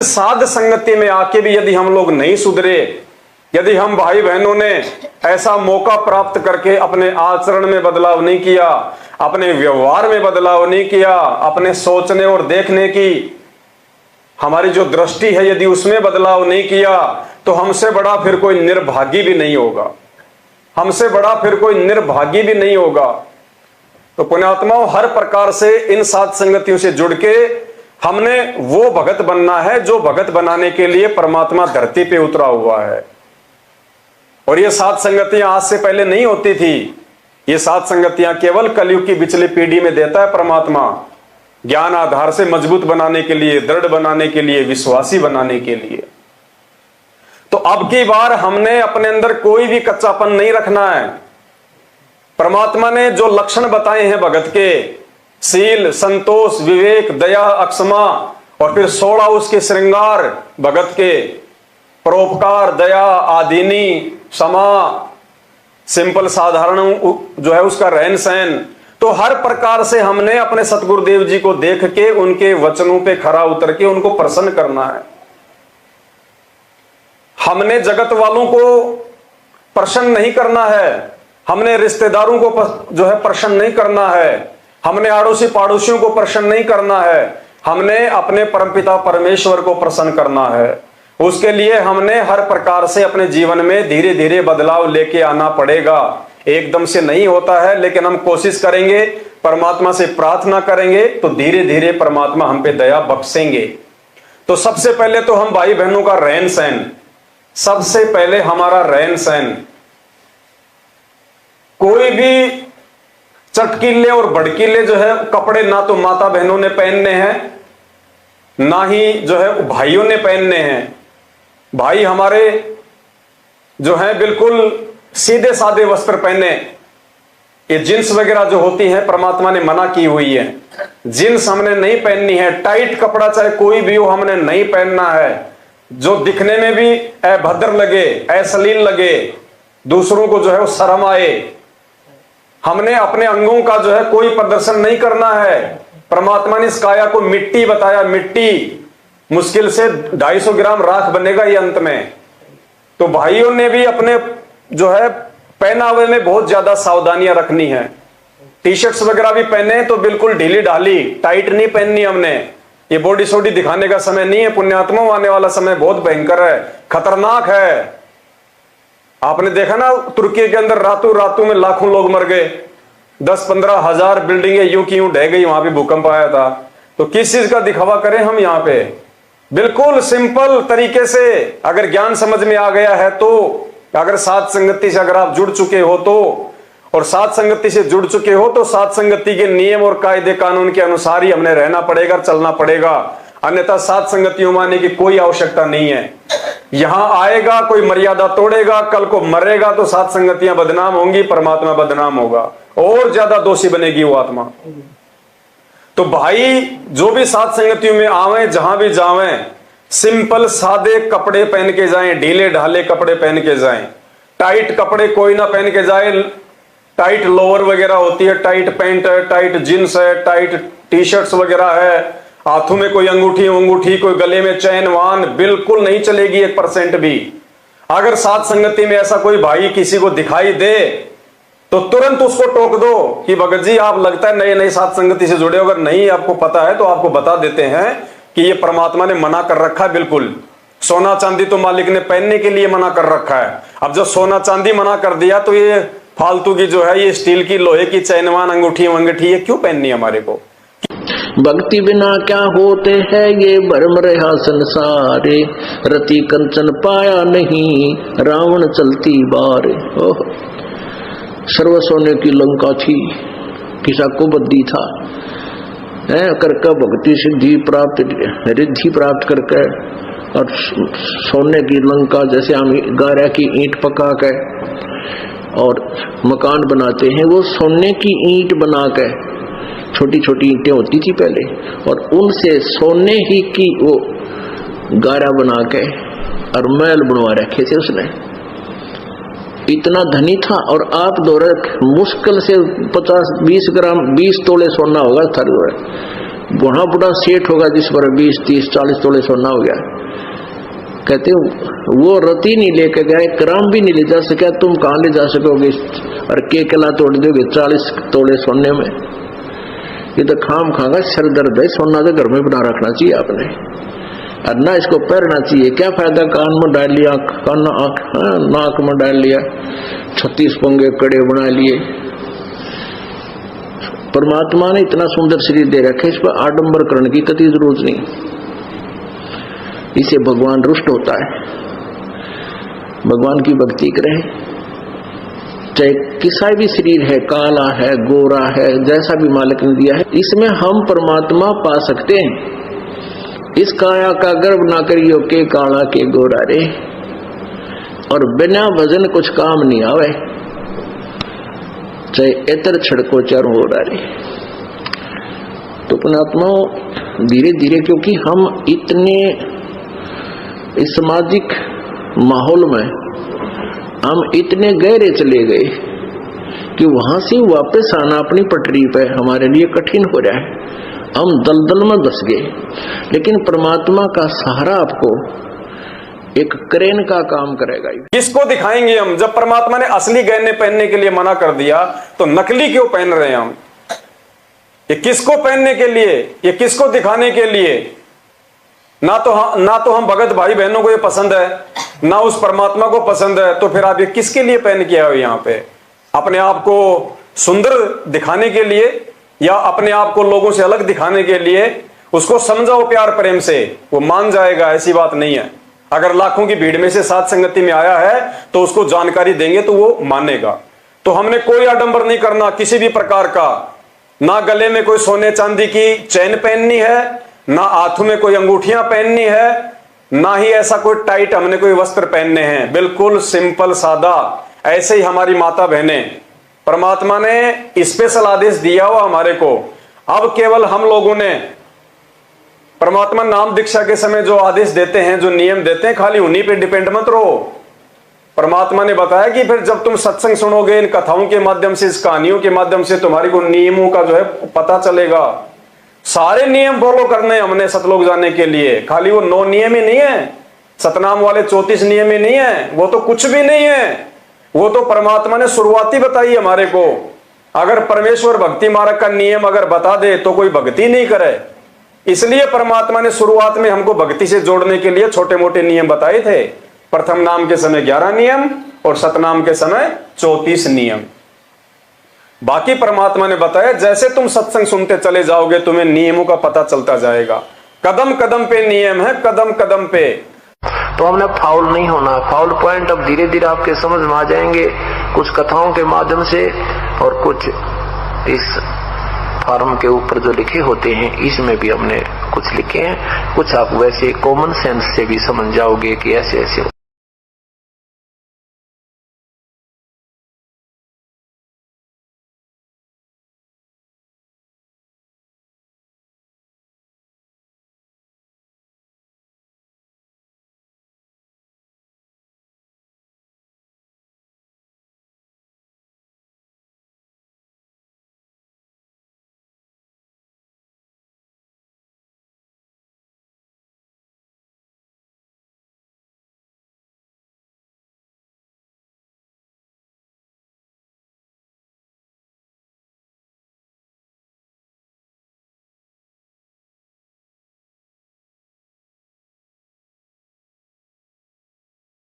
साध संगति में आके भी यदि हम लोग नहीं सुधरे, यदि हम भाई बहनों ने ऐसा मौका प्राप्त करके अपने आचरण में बदलाव नहीं किया, अपने व्यवहार में बदलाव नहीं किया, अपने सोचने और देखने की हमारी जो दृष्टि है यदि उसमें बदलाव नहीं किया, तो हमसे बड़ा फिर कोई निर्भागी भी नहीं होगा, हमसे बड़ा फिर कोई निर्भागी भी नहीं होगा। तो पुण्यात्माओं, हर प्रकार से इन साध संगतियों से जुड़ के हमने वो भगत बनना है जो भगत बनाने के लिए परमात्मा धरती पे उतरा हुआ है। और ये साध संगतियां आज से पहले नहीं होती थी, ये साध संगतियां केवल कलयुग की पिछली पीढ़ी में देता है परमात्मा, ज्ञान आधार से मजबूत बनाने के लिए, दृढ़ बनाने के लिए, विश्वासी बनाने के लिए। तो अब की बार हमने अपने अंदर कोई भी कच्चापन नहीं रखना है। परमात्मा ने जो लक्षण बताए हैं भगत के, शील, संतोष, विवेक, दया, अक्षमा, और फिर 16 उसके श्रृंगार भगत के, परोपकार, दया, आदीनी, क्षमा, सिंपल साधारण जो है उसका रहन सहन, तो हर प्रकार से हमने अपने सतगुरुदेव जी को देख के उनके वचनों पे खरा उतर के उनको प्रसन्न करना है। हमने जगत वालों को प्रसन्न नहीं करना है, हमने रिश्तेदारों को जो है प्रसन्न नहीं करना है, हमने आड़ोसी पड़ोसियों को प्रसन्न नहीं करना है, हमने अपने परमपिता परमेश्वर को प्रसन्न करना है। उसके लिए हमने हर प्रकार से अपने जीवन में धीरे धीरे बदलाव लेके आना पड़ेगा। एकदम से नहीं होता है, लेकिन हम कोशिश करेंगे, परमात्मा से प्रार्थना करेंगे तो धीरे धीरे परमात्मा हम पे दया बख्शेंगे। तो सबसे पहले तो हम भाई बहनों का रहन सहन, सबसे पहले हमारा रहन सहन, कोई भी चटकीले और भड़कीले जो है कपड़े ना तो माता बहनों ने पहनने हैं, ना ही जो है भाइयों ने पहनने हैं। भाई हमारे जो है बिल्कुल सीधे साधे वस्त्र पहने। ये जींस वगैरह जो होती है परमात्मा ने मना की हुई है, जींस हमने नहीं पहननी है। टाइट कपड़ा चाहे कोई भी हो हमने नहीं पहनना है, जो दिखने में भी अभद्र लगे, अश्लील लगे, दूसरों को जो है वो शर्म आए। हमने अपने अंगों का जो है कोई प्रदर्शन नहीं करना है। परमात्मा ने इस काया को मिट्टी बताया, मिट्टी मुश्किल से 250 ग्राम राख बनेगा ये अंत में। तो भाइयों ने भी अपने जो है पहनावे में बहुत ज्यादा सावधानियां रखनी है। टी शर्ट्स वगैरह भी पहने तो बिल्कुल ढीली ढाली, टाइट नहीं पहननी हमने। ये बॉडी सोडी दिखाने का समय नहीं है पुण्यात्मा, आने वाला समय बहुत भयंकर है, खतरनाक है। आपने देखा ना तुर्की के अंदर रातों रातों में लाखों लोग मर गए, 10-15 हजार बिल्डिंगें यूं की यूं ढह गई, वहां भी भूकंप आया था। तो किस चीज का दिखावा करें हम यहाँ पे? बिल्कुल सिंपल तरीके से अगर ज्ञान समझ में आ गया है तो, अगर साध संगति से अगर आप जुड़ चुके हो तो, और साध संगति से जुड़ चुके हो तो साध संगति के नियम और कायदे कानून के अनुसार ही हमने रहना पड़ेगा, चलना पड़ेगा। अन्यथा साध संगतियों मानने की कोई आवश्यकता नहीं है। यहां आएगा कोई मर्यादा तोड़ेगा, कल को मरेगा तो साध संगतियां बदनाम होंगी, परमात्मा बदनाम होगा, और ज्यादा दोषी बनेगी वो आत्मा। तो भाई जो भी साध संगतियों में आवे, जहां भी जावें, सिंपल सादे कपड़े पहन के जाएं, ढीले ढाले कपड़े पहन के जाएं। टाइट कपड़े कोई ना पहन के जाए। टाइट लोअर वगैरह होती है, टाइट पैंट है, टाइट जींस है, टाइट टी शर्ट्स वगैरह है, हाथों में कोई अंगूठी, कोई गले में चैन वान, बिल्कुल नहीं चलेगी 1% भी। अगर साध संगति में ऐसा कोई भाई किसी को दिखाई दे तो तुरंत उसको टोक दो कि भगत जी आप लगता है नए नए साध संगति से जुड़े हो। अगर नहीं आपको पता है तो आपको बता देते हैं कि ये परमात्मा ने मना कर रखा है। बिल्कुल सोना चांदी तो मालिक ने पहनने के लिए मना कर रखा है। अब जब सोना चांदी मना कर दिया तो ये फालतू की जो है ये स्टील की, लोहे की चैनवान, अंगूठी वंगठी, ये क्यों पहननी है हमारे को? भक्ति बिना क्या होते हैं ये भरम रहा संसारे, रति कंचन पाया नहीं रावण चलती बार। सर्व सोने की लंका थी, किसा को बद्दी था है करके भक्ति सिद्धि प्राप्त, रिद्धि प्राप्त करके, और सोने की लंका जैसे हम गारा की ईंट पका के और मकान बनाते हैं, वो सोने की ईंट बना के, छोटी छोटी ईंटें होती थी पहले, और उनसे सोने ही की वो गारा बना के और महल बनवा रखे थे उसने। इतना धनी था। और आप दौरे मुश्किल से 50-20 ग्राम 20 तोले सोना होगा थारे दौरे, वहां बड़ा सेठ होगा जिस पर 20, 30, 40 तोले सोना हो गया, कहते वो रति नहीं लेके गए, ग्राम भी नहीं ले जा सका, तुम कहां ले जा सकोगे और केला तोड़ दोगे 40 तोले सोने में। ये तो खाम खागा सर दर्द है, सोना तो घर में बना रखना चाहिए आपने, और ना इसको पहनना चाहिए। क्या फायदा कान में डाल लिया, नाक में डाल लिया, 36 पंगे कड़े बना लिए। परमात्मा ने इतना सुंदर शरीर दे रखे, इस पर आडंबर करने की कतई जरूरत नहीं, इसे भगवान रुष्ट होता है। भगवान की भक्ति करें, चाहे किसा भी शरीर है, काला है, गोरा है, जैसा भी मालिक ने दिया है, इसमें हम परमात्मा पा सकते हैं। इस काया का गर्व ना करियो के काला के गोरा रे, और बिना भजन कुछ काम नहीं आवे, चाहे एतर छड़को चारों हो रे। तो पुणात्मा धीरे धीरे, क्योंकि हम इतने इस सामाजिक माहौल में हम इतने गहरे चले गए कि वहां से वापस आना अपनी पटरी पे हमारे लिए कठिन हो रहा है। हम दलदल में धस गए, लेकिन परमात्मा का सहारा आपको एक क्रेन का काम करेगा। किसको दिखाएंगे हम? जब परमात्मा ने असली गहने पहनने के लिए मना कर दिया तो नकली क्यों पहन रहे हैं हम? ये किसको पहनने के लिए, ये किसको दिखाने के लिए? ना तो हम भगत भाई बहनों को ये पसंद है, ना उस परमात्मा को पसंद है, तो फिर आप ये किसके लिए पहन के आए हो यहाँ पे? अपने आप को सुंदर दिखाने के लिए या अपने आप को लोगों से अलग दिखाने के लिए? उसको समझाओ प्यार प्रेम से, वो मान जाएगा, ऐसी बात नहीं है। अगर लाखों की भीड़ में से साध संगति में आया है तो उसको जानकारी देंगे तो वो मानेगा। तो हमने कोई आडंबर नहीं करना किसी भी प्रकार का, ना गले में कोई सोने चांदी की चैन पहननी है, ना हाथों में कोई अंगूठियां पहननी है, ना ही ऐसा कोई टाइट हमने कोई वस्त्र पहनने हैं। बिल्कुल सिंपल सादा, ऐसे ही हमारी माता बहनें, परमात्मा ने स्पेशल आदेश दिया हुआ हमारे को। अब केवल हम लोगों ने परमात्मा नाम दीक्षा के समय जो आदेश देते हैं, जो नियम देते हैं, खाली उन्हीं पे डिपेंड मत रहो। परमात्मा ने बताया कि फिर जब तुम सत्संग सुनोगे, इन कथाओं के माध्यम से, इस कहानियों के माध्यम से तुम्हारी को नियमों का जो है पता चलेगा। सारे नियम फॉलो करने हमने सतलोक जाने के लिए, खाली वो 9 नियम ही नहीं है, सतनाम वाले 34 नियम ही नहीं है, वो तो कुछ भी नहीं है। वो तो परमात्मा ने शुरुआती बताई हमारे को। अगर परमेश्वर भक्ति मार्ग का नियम अगर बता दे तो कोई भक्ति नहीं करे, इसलिए परमात्मा ने शुरुआत में हमको भक्ति से जोड़ने के लिए छोटे मोटे नियम बताए थे। प्रथम नाम के समय 11 नियम और सतनाम के समय 34 नियम। बाकी परमात्मा ने बताया जैसे तुम सत्संग सुनते चले जाओगे तुम्हें नियमों का पता चलता जाएगा। कदम कदम पे नियम है, कदम कदम पे। तो हमने फाउल नहीं होना। फाउल पॉइंट अब धीरे धीरे आपके समझ में आ जाएंगे, कुछ कथाओं के माध्यम से और कुछ इस फार्म के ऊपर जो लिखे होते हैं इसमें भी हमने कुछ लिखे हैं। कुछ आप वैसे कॉमन सेंस से भी समझ जाओगे कि ऐसे ऐसे